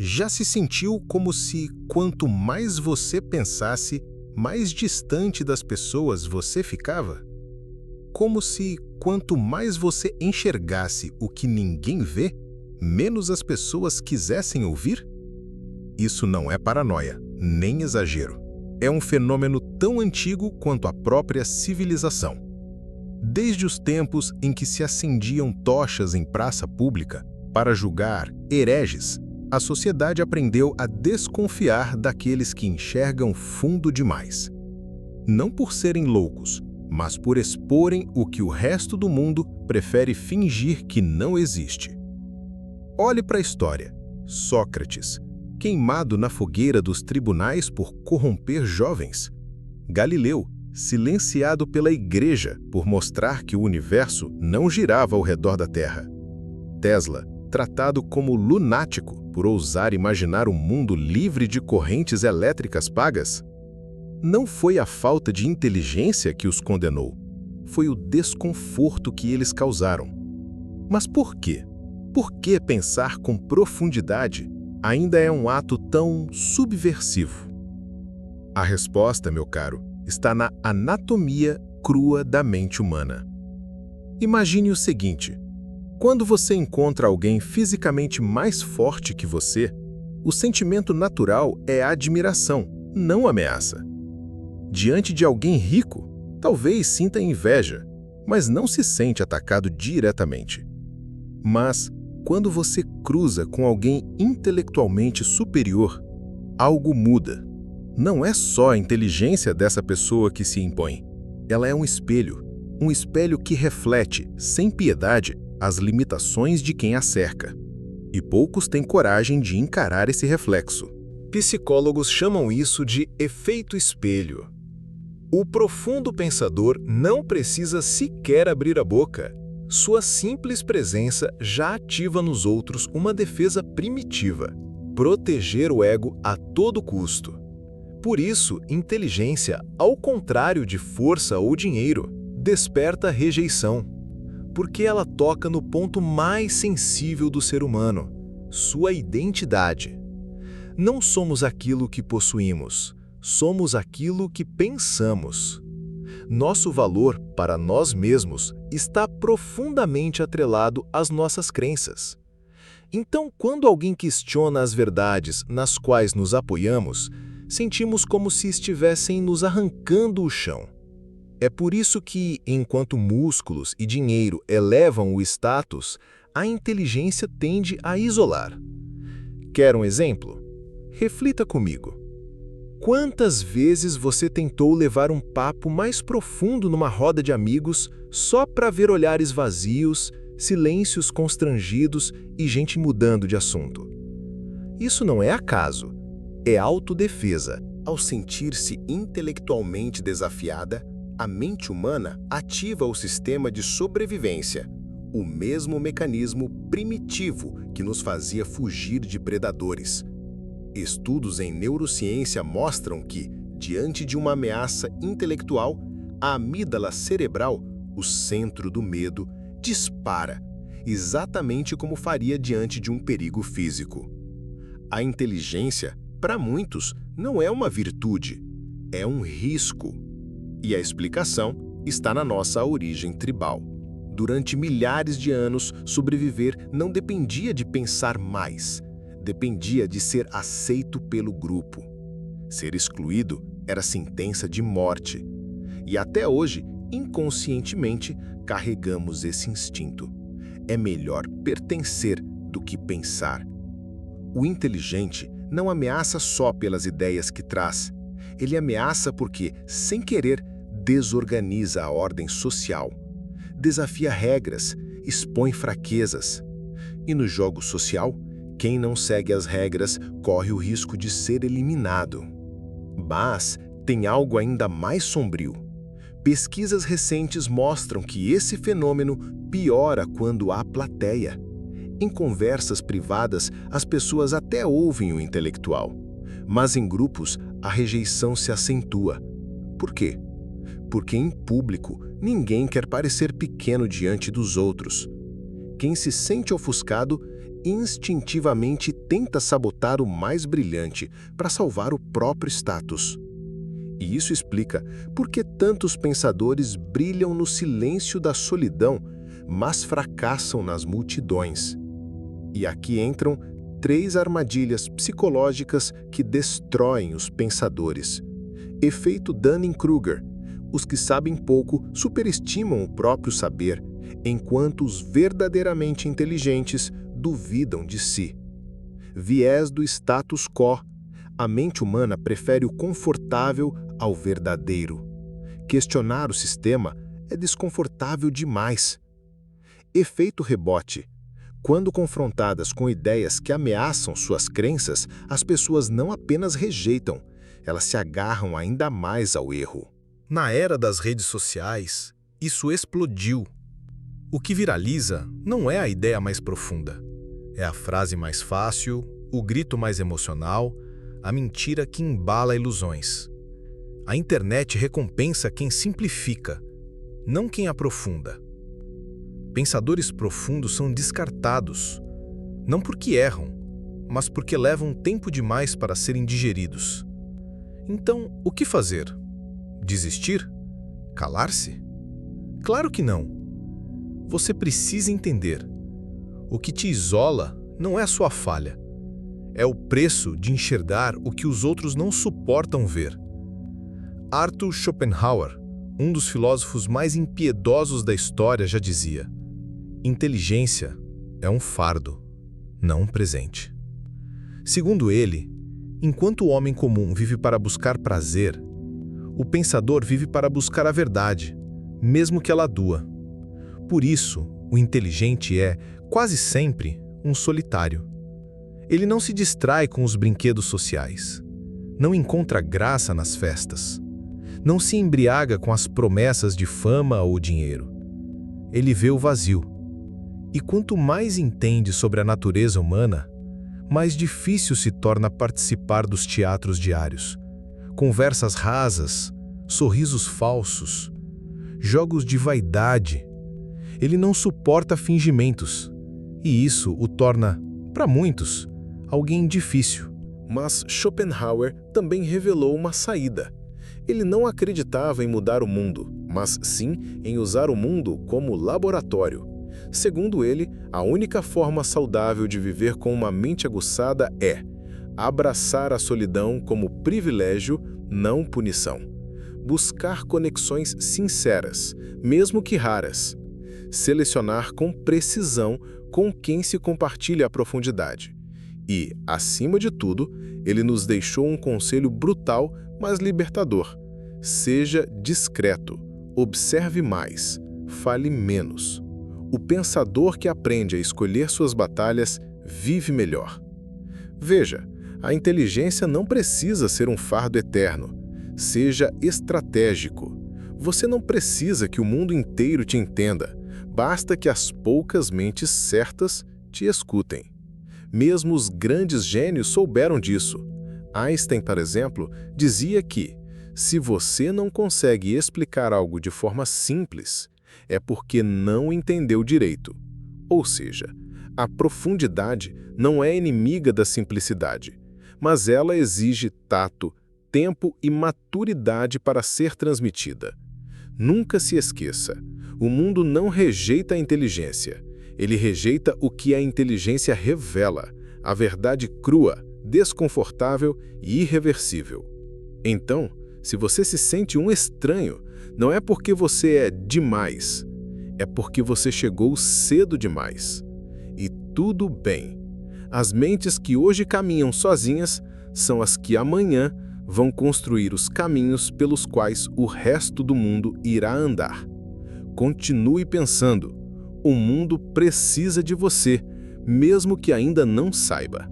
Já se sentiu como se, quanto mais você pensasse, mais distante das pessoas você ficava? Como se, quanto mais você enxergasse o que ninguém vê, menos as pessoas quisessem ouvir? Isso não é paranoia, nem exagero. É um fenômeno tão antigo quanto a própria civilização. Desde os tempos em que se acendiam tochas em praça pública para julgar hereges, a sociedade aprendeu a desconfiar daqueles que enxergam fundo demais. Não por serem loucos, mas por exporem o que o resto do mundo prefere fingir que não existe. Olhe para a história. Sócrates, queimado na fogueira dos tribunais por corromper jovens. Galileu, silenciado pela Igreja por mostrar que o universo não girava ao redor da Terra. Tesla, tratado como lunático por ousar imaginar um mundo livre de correntes elétricas pagas. Não foi a falta de inteligência que os condenou, foi o desconforto que eles causaram. Mas por quê? Por que pensar com profundidade ainda é um ato tão subversivo? A resposta, meu caro, está na anatomia crua da mente humana. Imagine o seguinte: quando você encontra alguém fisicamente mais forte que você, o sentimento natural é admiração, não ameaça. Diante de alguém rico, talvez sinta inveja, mas não se sente atacado diretamente. Mas, quando você cruza com alguém intelectualmente superior, algo muda. Não é só a inteligência dessa pessoa que se impõe. Ela é um espelho que reflete, sem piedade, as limitações de quem a cerca. E poucos têm coragem de encarar esse reflexo. Psicólogos chamam isso de efeito espelho. O profundo pensador não precisa sequer abrir a boca. Sua simples presença já ativa nos outros uma defesa primitiva: proteger o ego a todo custo. Por isso, inteligência, ao contrário de força ou dinheiro, desperta rejeição, porque ela toca no ponto mais sensível do ser humano, sua identidade. Não somos aquilo que possuímos, somos aquilo que pensamos. Nosso valor para nós mesmos está profundamente atrelado às nossas crenças. Então, quando alguém questiona as verdades nas quais nos apoiamos, sentimos como se estivessem nos arrancando o chão. É por isso que, enquanto músculos e dinheiro elevam o status, a inteligência tende a isolar. Quer um exemplo? Reflita comigo. Quantas vezes você tentou levar um papo mais profundo numa roda de amigos só para ver olhares vazios, silêncios constrangidos e gente mudando de assunto? Isso não é acaso, é autodefesa. Ao sentir-se intelectualmente desafiada, a mente humana ativa o sistema de sobrevivência, o mesmo mecanismo primitivo que nos fazia fugir de predadores. Estudos em neurociência mostram que, diante de uma ameaça intelectual, a amígdala cerebral, o centro do medo, dispara, exatamente como faria diante de um perigo físico. A inteligência, para muitos, não é uma virtude, é um risco. E a explicação está na nossa origem tribal. Durante milhares de anos, sobreviver não dependia de pensar mais, dependia de ser aceito pelo grupo. Ser excluído era sentença de morte. E até hoje, inconscientemente, carregamos esse instinto. É melhor pertencer do que pensar. O inteligente não ameaça só pelas ideias que traz. Ele ameaça porque, sem querer, desorganiza a ordem social, desafia regras, expõe fraquezas. E no jogo social, quem não segue as regras corre o risco de ser eliminado. Mas tem algo ainda mais sombrio. Pesquisas recentes mostram que esse fenômeno piora quando há plateia. Em conversas privadas, as pessoas até ouvem o intelectual, mas em grupos a rejeição se acentua. Por quê? Porque em público ninguém quer parecer pequeno diante dos outros. Quem se sente ofuscado instintivamente tenta sabotar o mais brilhante para salvar o próprio status. E isso explica por que tantos pensadores brilham no silêncio da solidão, mas fracassam nas multidões. E aqui entram 3 armadilhas psicológicas que destroem os pensadores. Efeito Dunning-Kruger. Os que sabem pouco superestimam o próprio saber, enquanto os verdadeiramente inteligentes duvidam de si. Viés do status quo. A mente humana prefere o confortável ao verdadeiro. Questionar o sistema é desconfortável demais. Efeito rebote. Quando confrontadas com ideias que ameaçam suas crenças, as pessoas não apenas rejeitam, elas se agarram ainda mais ao erro. Na era das redes sociais, isso explodiu. O que viraliza não é a ideia mais profunda. É a frase mais fácil, o grito mais emocional, a mentira que embala ilusões. A internet recompensa quem simplifica, não quem aprofunda. Pensadores profundos são descartados, não porque erram, mas porque levam tempo demais para serem digeridos. Então, o que fazer? Desistir? Calar-se? Claro que não. Você precisa entender. O que te isola não é a sua falha. É o preço de enxergar o que os outros não suportam ver. Arthur Schopenhauer, um dos filósofos mais impiedosos da história, já dizia: inteligência é um fardo, não um presente. Segundo ele, enquanto o homem comum vive para buscar prazer, o pensador vive para buscar a verdade, mesmo que ela doa. Por isso, o inteligente é, quase sempre, um solitário. Ele não se distrai com os brinquedos sociais, não encontra graça nas festas, não se embriaga com as promessas de fama ou dinheiro. Ele vê o vazio. E quanto mais entende sobre a natureza humana, mais difícil se torna participar dos teatros diários. Conversas rasas, sorrisos falsos, jogos de vaidade. Ele não suporta fingimentos, e isso o torna, para muitos, alguém difícil. Mas Schopenhauer também revelou uma saída. Ele não acreditava em mudar o mundo, mas sim em usar o mundo como laboratório. Segundo ele, a única forma saudável de viver com uma mente aguçada é abraçar a solidão como privilégio, não punição. Buscar conexões sinceras, mesmo que raras. Selecionar com precisão com quem se compartilha a profundidade. E, acima de tudo, ele nos deixou um conselho brutal, mas libertador. Seja discreto, observe mais, fale menos. O pensador que aprende a escolher suas batalhas vive melhor. Veja, a inteligência não precisa ser um fardo eterno. Seja estratégico. Você não precisa que o mundo inteiro te entenda. Basta que as poucas mentes certas te escutem. Mesmo os grandes gênios souberam disso. Einstein, por exemplo, dizia que, se você não consegue explicar algo de forma simples, é porque não entendeu direito. Ou seja, a profundidade não é inimiga da simplicidade, mas ela exige tato, tempo e maturidade para ser transmitida. Nunca se esqueça, o mundo não rejeita a inteligência. Ele rejeita o que a inteligência revela, a verdade crua, desconfortável e irreversível. Então, se você se sente um estranho, não é porque você é demais, é porque você chegou cedo demais. E tudo bem. As mentes que hoje caminham sozinhas são as que amanhã vão construir os caminhos pelos quais o resto do mundo irá andar. Continue pensando. O mundo precisa de você, mesmo que ainda não saiba.